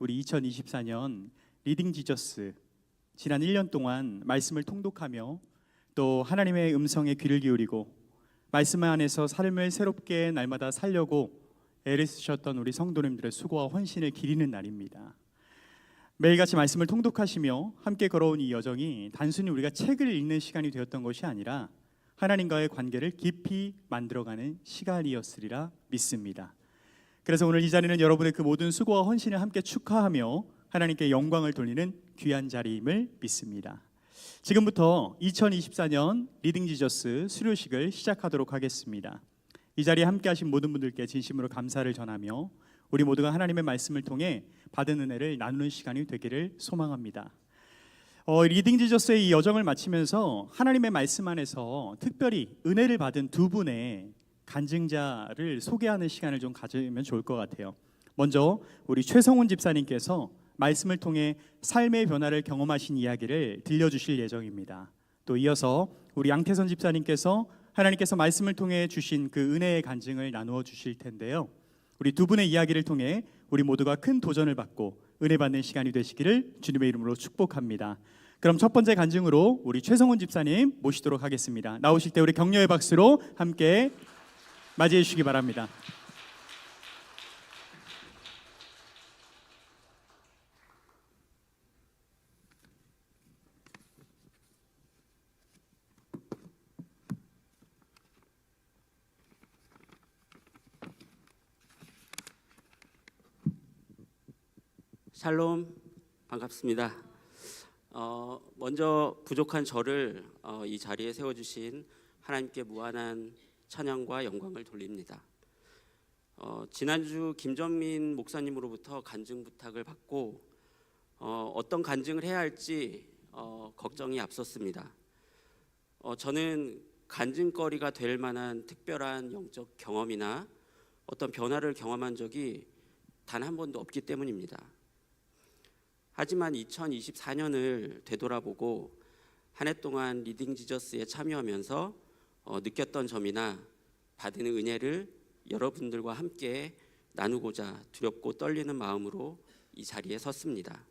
우리 2024년 리딩 지저스 지난 1년 동안 말씀을 통독하며 또 하나님의 음성에 귀를 기울이고 말씀 안에서 삶을 새롭게 날마다 살려고 애를 쓰셨던 우리 성도님들의 수고와 헌신을 기리는 날입니다. 매일같이 말씀을 통독하시며 함께 걸어온 이 여정이 단순히 우리가 책을 읽는 시간이 되었던 것이 아니라 하나님과의 관계를 깊이 만들어가는 시간이었으리라 믿습니다. 그래서 오늘 이 자리는 여러분의 그 모든 수고와 헌신을 함께 축하하며 하나님께 영광을 돌리는 귀한 자리임을 믿습니다. 지금부터 2024년 리딩 지저스 수료식을 시작하도록 하겠습니다. 이 자리에 함께 하신 모든 분들께 진심으로 감사를 전하며 우리 모두가 하나님의 말씀을 통해 받은 은혜를 나누는 시간이 되기를 소망합니다. 리딩 지저스의 이 여정을 마치면서 하나님의 말씀 안에서 특별히 은혜를 받은 두 분의 간증자를 소개하는 시간을 좀 가지면 좋을 것 같아요. 먼저 우리 최성훈 집사님께서 말씀을 통해 삶의 변화를 경험하신 이야기를 들려주실 예정입니다. 또 이어서 우리 양태선 집사님께서 하나님께서 말씀을 통해 주신 그 은혜의 간증을 나누어 주실 텐데요. 우리 두 분의 이야기를 통해 우리 모두가 큰 도전을 받고 은혜 받는 시간이 되시기를 주님의 이름으로 축복합니다. 그럼 첫 번째 간증으로 우리 최성훈 집사님 모시도록 하겠습니다. 나오실 때 우리 격려의 박수로 함께 맞이해 주시기 바랍니다. 샬롬, 반갑습니다. 먼저 부족한 저를 이 자리에 세워주신 하나님께 무한한 찬양과 영광을 돌립니다. 지난주 김전민 목사님으로부터 간증 부탁을 받고 어떤 간증을 해야 할지 걱정이 앞섰습니다. 저는 간증거리가 될 만한 특별한 영적 경험이나 어떤 변화를 경험한 적이 단 한 번도 없기 때문입니다. 하지만 2024년을 되돌아보고 한 해 동안 리딩 지저스에 참여하면서 느꼈던 점이나 받은 은혜를 여러분들과 함께 나누고자 두렵고 떨리는 마음으로 이 자리에 섰습니다.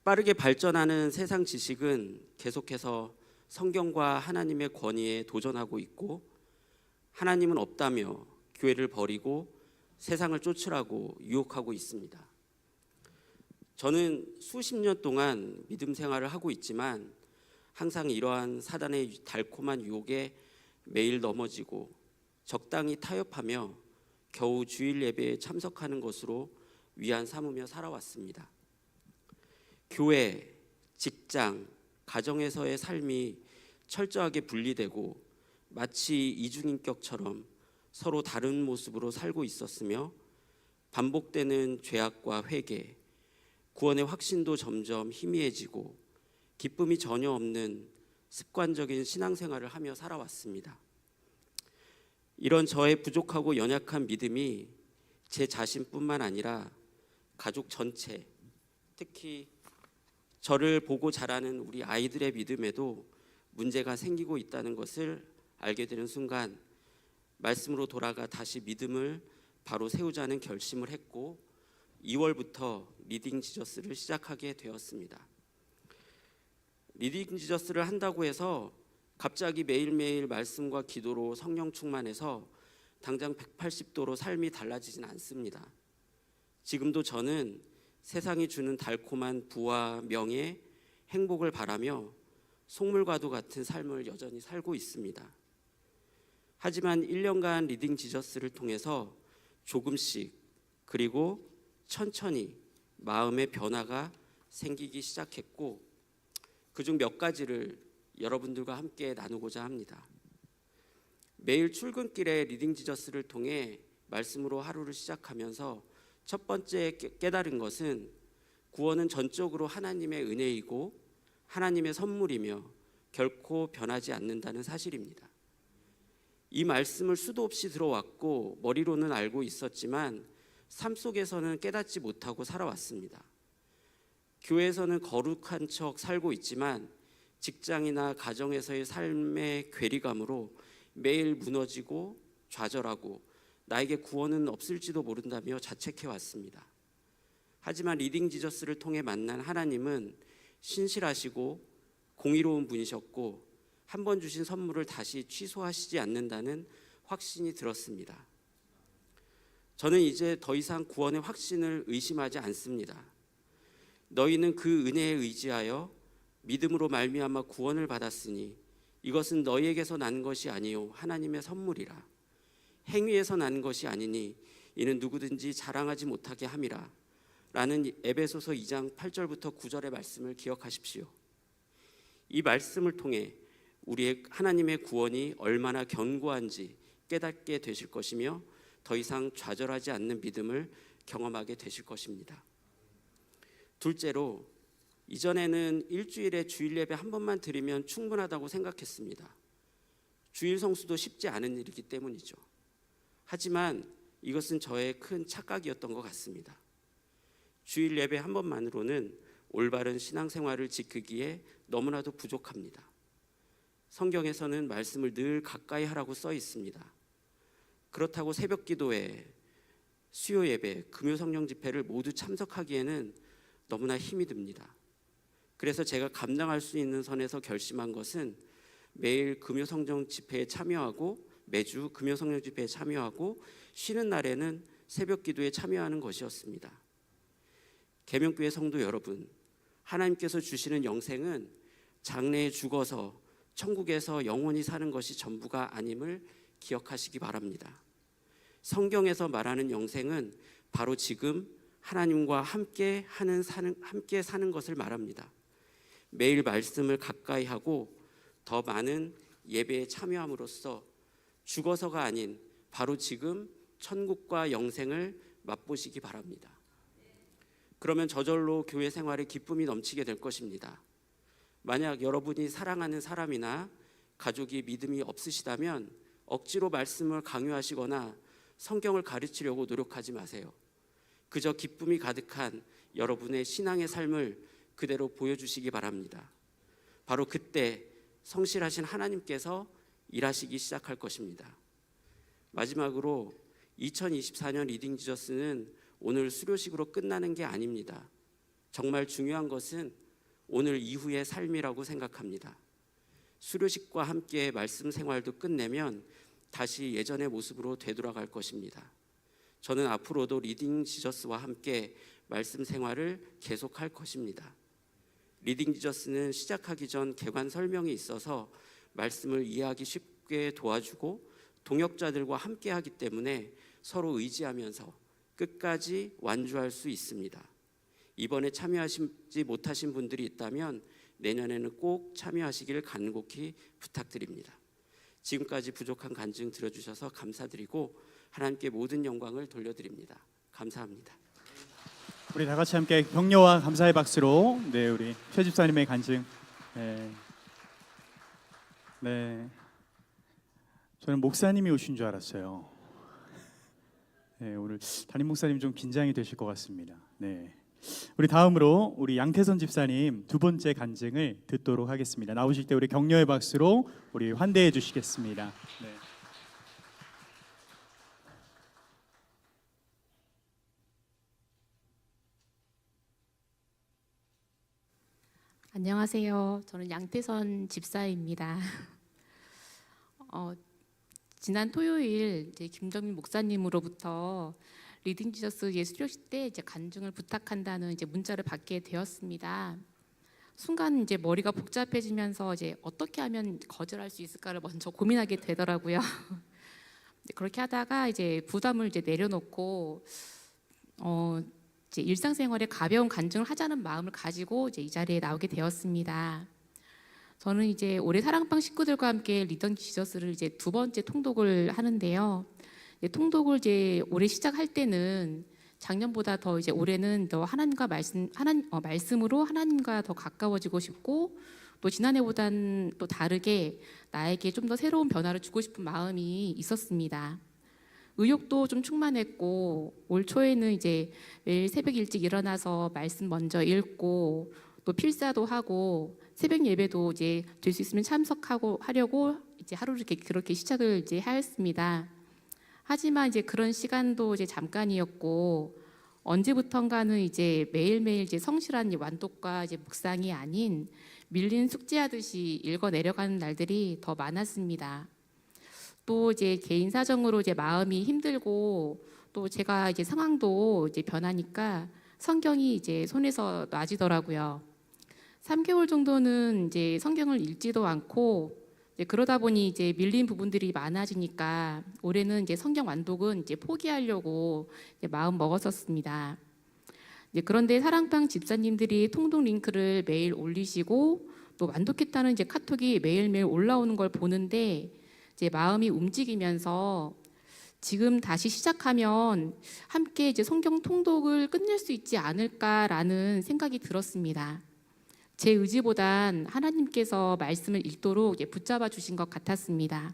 빠르게 발전하는 세상 지식은 계속해서 성경과 하나님의 권위에 도전하고 있고 하나님은 없다며 교회를 버리고 세상을 쫓으라고 유혹하고 있습니다. 저는 수십 년 동안 믿음 생활을 하고 있지만 항상 이러한 사단의 달콤한 유혹에 매일 넘어지고 적당히 타협하며 겨우 주일 예배에 참석하는 것으로 위안 삼으며 살아왔습니다. 교회, 직장, 가정에서의 삶이 철저하게 분리되고 마치 이중인격처럼 서로 다른 모습으로 살고 있었으며 반복되는 죄악과 회개, 구원의 확신도 점점 희미해지고 기쁨이 전혀 없는 습관적인 신앙생활을 하며 살아왔습니다. 이런 저의 부족하고 연약한 믿음이 제 자신뿐만 아니라 가족 전체, 특히 저를 보고 자라는 우리 아이들의 믿음에도 문제가 생기고 있다는 것을 알게 되는 순간 말씀으로 돌아가 다시 믿음을 바로 세우자는 결심을 했고 2월부터 리딩 지저스를 시작하게 되었습니다. 리딩 지저스를 한다고 해서 갑자기 매일매일 말씀과 기도로 성령 충만해서 당장 180도로 삶이 달라지진 않습니다. 지금도 저는 세상이 주는 달콤한 부와 명예, 행복을 바라며 속물과도 같은 삶을 여전히 살고 있습니다. 하지만 1년간 리딩 지저스를 통해서 조금씩 그리고 천천히 마음의 변화가 생기기 시작했고 그중 몇 가지를 여러분들과 함께 나누고자 합니다. 매일 출근길에 리딩 지저스를 통해 말씀으로 하루를 시작하면서 첫 번째 깨달은 것은 구원은 전적으로 하나님의 은혜이고 하나님의 선물이며 결코 변하지 않는다는 사실입니다. 이 말씀을 수도 없이 들어왔고 머리로는 알고 있었지만 삶 속에서는 깨닫지 못하고 살아왔습니다. 교회에서는 거룩한 척 살고 있지만 직장이나 가정에서의 삶의 괴리감으로 매일 무너지고 좌절하고 나에게 구원은 없을지도 모른다며 자책해 왔습니다. 하지만 리딩 지저스를 통해 만난 하나님은 신실하시고 공의로운 분이셨고 한 번 주신 선물을 다시 취소하시지 않는다는 확신이 들었습니다. 저는 이제 더 이상 구원의 확신을 의심하지 않습니다. 너희는 그 은혜에 의지하여 믿음으로 말미암아 구원을 받았으니 이것은 너희에게서 난 것이 아니요 하나님의 선물이라. 행위에서 난 것이 아니니 이는 누구든지 자랑하지 못하게 함이라. 라는 에베소서 2장 8절부터 9절의 말씀을 기억하십시오. 이 말씀을 통해 우리의 하나님의 구원이 얼마나 견고한지 깨닫게 되실 것이며 더 이상 좌절하지 않는 믿음을 경험하게 되실 것입니다. 둘째로, 이전에는 일주일에 주일 예배 한 번만 드리면 충분하다고 생각했습니다. 주일 성수도 쉽지 않은 일이기 때문이죠. 하지만 이것은 저의 큰 착각이었던 것 같습니다. 주일 예배 한 번만으로는 올바른 신앙생활을 지키기에 너무나도 부족합니다. 성경에서는 말씀을 늘 가까이 하라고 써 있습니다. 그렇다고 새벽 기도회, 수요 예배, 금요 성령 집회를 모두 참석하기에는 너무나 힘이 듭니다. 그래서 제가 감당할 수 있는 선에서 결심한 것은 매일 금요 성령 집회에 참여하고 매주 금요 성령 집회에 참여하고 쉬는 날에는 새벽 기도에 참여하는 것이었습니다. 계명교회 성도 여러분, 하나님께서 주시는 영생은 장래에 죽어서 천국에서 영원히 사는 것이 전부가 아님을 기억하시기 바랍니다. 성경에서 말하는 영생은 바로 지금 하나님과 함께 사는 것을 말합니다. 매일 말씀을 가까이 하고 더 많은 예배에 참여함으로써 죽어서가 아닌 바로 지금 천국과 영생을 맛보시기 바랍니다. 그러면 저절로 교회 생활에 기쁨이 넘치게 될 것입니다. 만약 여러분이 사랑하는 사람이나 가족이 믿음이 없으시다면 억지로 말씀을 강요하시거나 성경을 가르치려고 노력하지 마세요. 그저 기쁨이 가득한 여러분의 신앙의 삶을 그대로 보여주시기 바랍니다. 바로 그때 성실하신 하나님께서 일하시기 시작할 것입니다. 마지막으로 2024년 리딩 지저스는 오늘 수료식으로 끝나는 게 아닙니다. 정말 중요한 것은 오늘 이후의 삶이라고 생각합니다. 수료식과 함께 말씀 생활도 끝내면 다시 예전의 모습으로 되돌아갈 것입니다. 저는 앞으로도 리딩 지저스와 함께 말씀 생활을 계속할 것입니다. 리딩 지저스는 시작하기 전 개관 설명이 있어서 말씀을 이해하기 쉽게 도와주고 동역자들과 함께 하기 때문에 서로 의지하면서 끝까지 완주할 수 있습니다. 이번에 참여하지 못하신 분들이 있다면 내년에는 꼭 참여하시기를 간곡히 부탁드립니다. 지금까지 부족한 간증 들어주셔서 감사드리고 하나님께 모든 영광을 돌려드립니다. 감사합니다. 우리 다 같이 함께 격려와 감사의 박수로 우리 최 집사님의 간증. 저는 목사님이 오신 줄 알았어요. 오늘 담임 목사님 좀 긴장이 되실 것 같습니다. 우리 다음으로 우리 양태선 집사님 두 번째 간증을 듣도록 하겠습니다. 나오실 때 우리 격려의 박수로 우리 환대해 주시겠습니다. 안녕하세요. 저는 양태선 집사입니다. 지난 토요일 이제 김정민 목사님으로부터 리딩 지저스 수료식 때 이제 간증을 부탁한다는 이제 문자를 받게 되었습니다. 순간 이제 머리가 복잡해지면서 이제 어떻게 하면 거절할 수 있을까를 먼저 고민하게 되더라고요. 그렇게 하다가 이제 부담을 이제 내려놓고 이제 일상생활에 가벼운 간증을 하자는 마음을 가지고 이제 이 자리에 나오게 되었습니다. 저는 이제 올해 사랑방 식구들과 함께 리딩 지저스를 이제 두 번째 통독을 하는데요. 통독을 이제 올해 시작할 때는 작년보다 더 이제 올해는 더 하나님과 말씀으로 하나님과 더 가까워지고 싶고 또 지난해보다는 또 다르게 나에게 좀 더 새로운 변화를 주고 싶은 마음이 있었습니다. 의욕도 좀 충만했고 올 초에는 이제 매일 새벽 일찍 일어나서 말씀 먼저 읽고 또 필사도 하고 새벽 예배도 이제 될 수 있으면 하려고 이제 하루를 그렇게 시작을 이제 하였습니다. 하지만 이제 그런 시간도 이제 잠깐이었고 언제부턴가는 이제 매일매일 이제 성실한 완독과 이제 묵상이 아닌 밀린 숙제하듯이 읽어 내려가는 날들이 더 많았습니다. 또 이제 개인 사정으로 이제 마음이 힘들고 또 제가 이제 상황도 이제 변하니까 성경이 이제 손에서 놔지더라고요. 3개월 정도는 이제 성경을 읽지도 않고 이제 그러다 보니 이제 밀린 부분들이 많아지니까 올해는 이제 성경 완독은 이제 포기하려고 이제 마음 먹었었습니다. 이제 그런데 사랑방 집사님들이 통독 링크를 매일 올리시고 또 완독했다는 이제 카톡이 매일매일 올라오는 걸 보는데 이제 마음이 움직이면서 지금 다시 시작하면 함께 이제 성경 통독을 끝낼 수 있지 않을까라는 생각이 들었습니다. 제 의지보단 하나님께서 말씀을 읽도록 붙잡아 주신 것 같았습니다.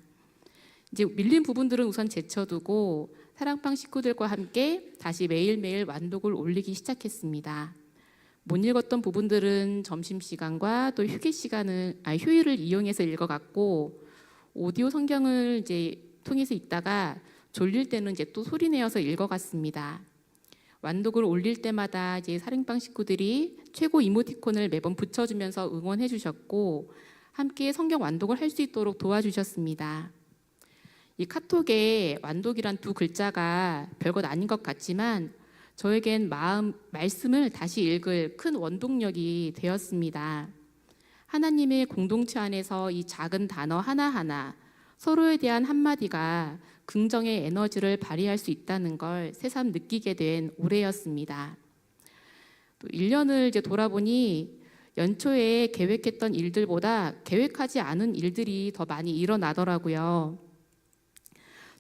이제 밀린 부분들은 우선 제쳐두고 사랑방 식구들과 함께 다시 매일매일 완독을 올리기 시작했습니다. 못 읽었던 부분들은 점심시간과 또 휴일을 이용해서 읽어갔고 오디오 성경을 이제 통해서 읽다가 졸릴 때는 이제 또 소리 내어서 읽어갔습니다. 완독을 올릴 때마다 이제 사랑방 식구들이 최고 이모티콘을 매번 붙여주면서 응원해 주셨고 함께 성경 완독을 할 수 있도록 도와주셨습니다. 이 카톡에 완독이란 두 글자가 별것 아닌 것 같지만 저에겐 말씀을 다시 읽을 큰 원동력이 되었습니다. 하나님의 공동체 안에서 이 작은 단어 하나하나 서로에 대한 한마디가 긍정의 에너지를 발휘할 수 있다는 걸 새삼 느끼게 된 올해였습니다. 또 1년을 이제 돌아보니 연초에 계획했던 일들보다 계획하지 않은 일들이 더 많이 일어나더라고요.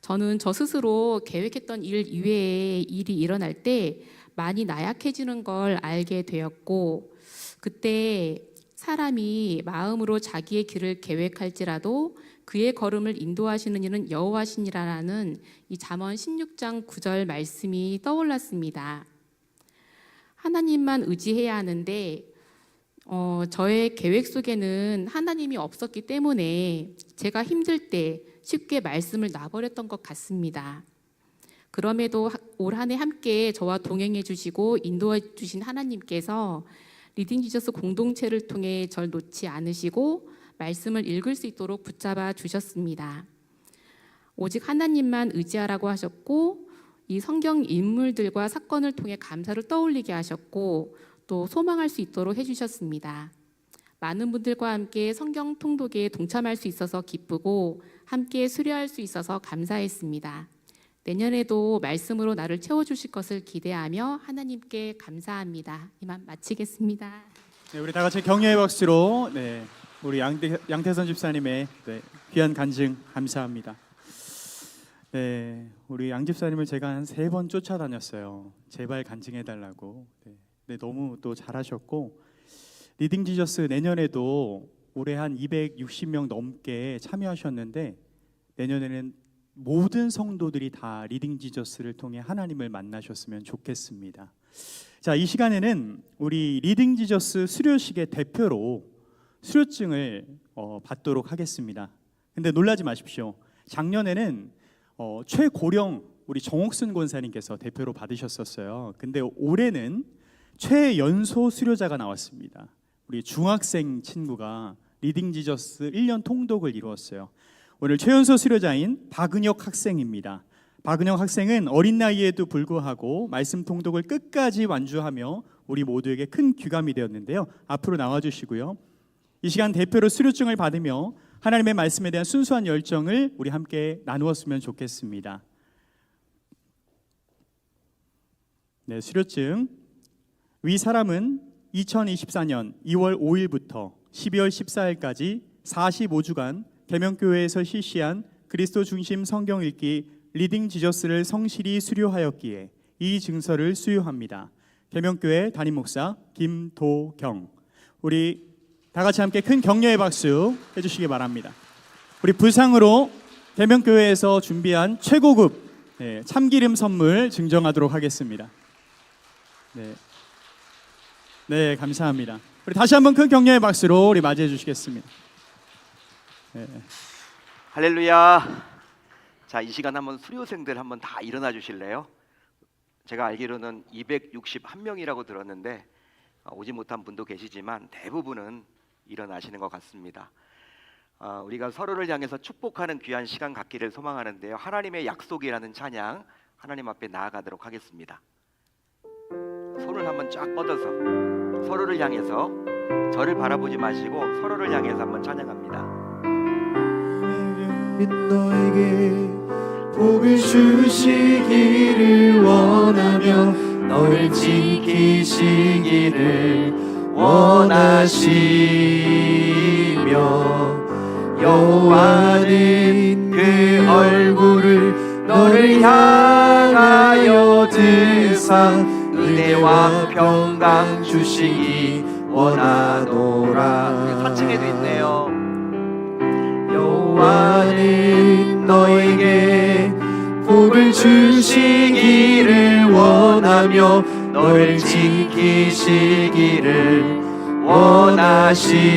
저는 저 스스로 계획했던 일 이외에 일이 일어날 때 많이 나약해지는 걸 알게 되었고 그때 사람이 마음으로 자기의 길을 계획할지라도 그의 걸음을 인도하시는 이는 여호와시니라라는 이 잠언 16장 9절 말씀이 떠올랐습니다. 하나님만 의지해야 하는데 저의 계획 속에는 하나님이 없었기 때문에 제가 힘들 때 쉽게 말씀을 놔버렸던 것 같습니다. 그럼에도 올 한 해 함께 저와 동행해 주시고 인도해 주신 하나님께서 리딩 지저스 공동체를 통해 절 놓지 않으시고 말씀을 읽을 수 있도록 붙잡아 주셨습니다. 오직 하나님만 의지하라고 하셨고 이 성경 인물들과 사건을 통해 감사를 떠올리게 하셨고 또 소망할 수 있도록 해주셨습니다. 많은 분들과 함께 성경 통독에 동참할 수 있어서 기쁘고 함께 수료할 수 있어서 감사했습니다. 내년에도 말씀으로 나를 채워주실 것을 기대하며 하나님께 감사합니다. 이만 마치겠습니다. 네, 우리 다 같이 격려의 박수로 우리 양태선 집사님의 귀한 간증 감사합니다. 우리 양 집사님을 제가 한 3번 쫓아다녔어요. 제발 간증해달라고. 너무 또 잘하셨고 리딩 지저스 내년에도 올해 한 260명 넘게 참여하셨는데 내년에는 모든 성도들이 다 리딩 지저스를 통해 하나님을 만나셨으면 좋겠습니다. 자, 이 시간에는 우리 리딩 지저스 수료식의 대표로 수료증을 받도록 하겠습니다. 근데 놀라지 마십시오. 작년에는 최고령 우리 정옥순 권사님께서 대표로 받으셨었어요. 근데 올해는 최연소 수료자가 나왔습니다. 우리 중학생 친구가 리딩 지저스 1년 통독을 이루었어요. 오늘 최연소 수료자인 박은혁 학생입니다. 박은혁 학생은 어린 나이에도 불구하고 말씀 통독을 끝까지 완주하며 우리 모두에게 큰 귀감이 되었는데요. 앞으로 나와주시고요. 이 시간 대표로 수료증을 받으며 하나님의 말씀에 대한 순수한 열정을 우리 함께 나누었으면 좋겠습니다. 네, 수료증. 위 사람은 2024년 2월 5일부터 12월 14일까지 45주간 계명교회에서 실시한 그리스도 중심 성경 읽기 리딩 지저스를 성실히 수료하였기에 이 증서를 수여합니다. 계명교회 담임 목사 김도경. 우리 다 같이 함께 큰 격려의 박수 해주시기 바랍니다. 우리 부상으로 계명교회에서 준비한 최고급 참기름 선물 증정하도록 하겠습니다. 네, 감사합니다. 우리 다시 한번 큰 격려의 박수로 우리 맞이해 주시겠습니다. 할렐루야. 자, 이 시간 한번 수료생들 한번 다 일어나 주실래요? 제가 알기로는 261명이라고 들었는데 오지 못한 분도 계시지만 대부분은 일어나시는 것 같습니다. 우리가 서로를 향해서 축복하는 귀한 시간 갖기를 소망하는데요. 하나님의 약속이라는 찬양 하나님 앞에 나아가도록 하겠습니다. 손을 한번 쫙 뻗어서 서로를 향해서, 저를 바라보지 마시고 서로를 향해서 한번 찬양합니다. 너에게 복을 주시기를 원하며 너를 지키시기를 원하시며 여호와는 그 얼굴을 너를 향하여 드사 은혜와 평강 주시기 원하노라. 4층에도 있네요. 여호와는 너에게 복을 주시기를 원하며 너를 지키시기를 원하시며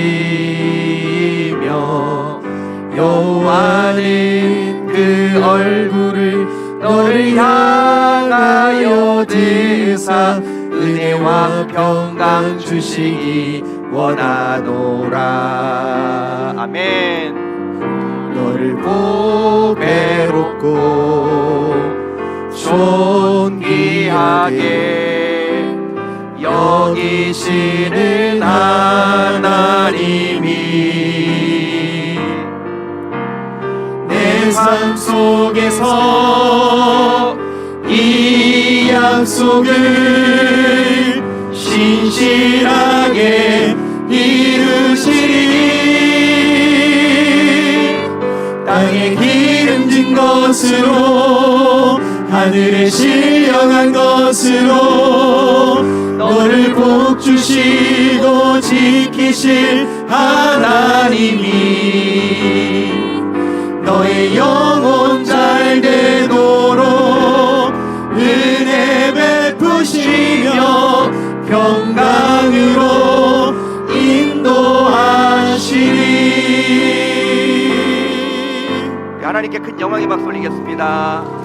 여호와는 그 얼굴을 너를 향하여 드사 은혜와 평강 주시기 원하노라. 아멘. 너를 보배롭고 존귀하게 여기시는 하나님이 내 삶 속에서 이 약속을 신실하게 이루시리. 땅에 기름진 것으로 하늘에 신령한 것으로 너를 복주시고 지키실 하나님이 너의 영혼 잘 되도록 은혜 베푸시며 평강으로 인도하시리. 하나님께 큰 영광의 박수 올리겠습니다.